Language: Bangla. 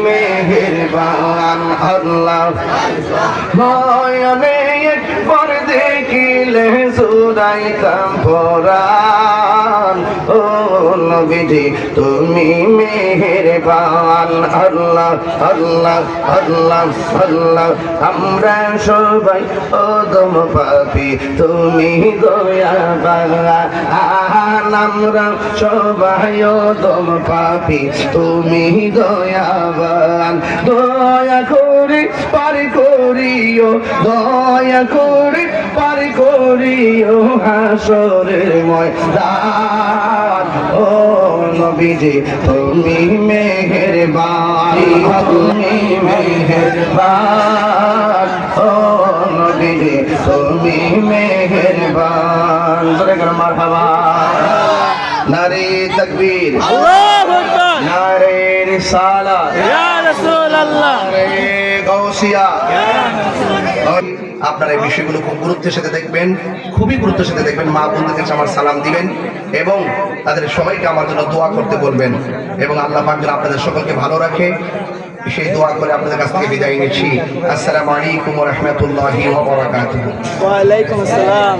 মেহেরবান আল্লাহ নয়নে একবার দেখিলে জুড়াইতাম পরাণ ও নবীজি তুমি মেহেরবান আল্লাহ আল্লাহ আল্লাহ আল্লাহ আমরা সবাই অদম পাপী তুমি দয়াবান আমরা সবাই অদম পাপী তুমি দয়াবান দয়া করে পার করিও দয়া করে পার করিও হাসরের ময়দান ও নবীজি তুমি মেহেরবান তুমি মেহেরবান ও নবীজি তুমি মেহেরবান জোরে করে মারহাবা নারে তাকবীর আল্লাহু আকবার নারে রিসালাত ইয়া রাসূলুল্লাহ নারে গাউসিয়া আপনারা এই বিষয়গুলো খুব গুরুত্বের সাথে দেখবেন, খুবই গুরুত্বের সাথে দেখবেন। মা বোনদের কাছে আমার সালাম দিবেন এবং তাদের সবাইকে আমার জন্য দোয়া করতে বলবেন এবং আল্লাহ পাক যেন আপনাদের সকলকে ভালো রাখে সেই দোয়া করে আপনাদের কাছ থেকে বিদায় নিচ্ছি। আসসালামু আলাইকুম ওয়া রাহমাতুল্লাহি ওয়া বারাকাতুহু। ওয়া আলাইকুম আসসালাম।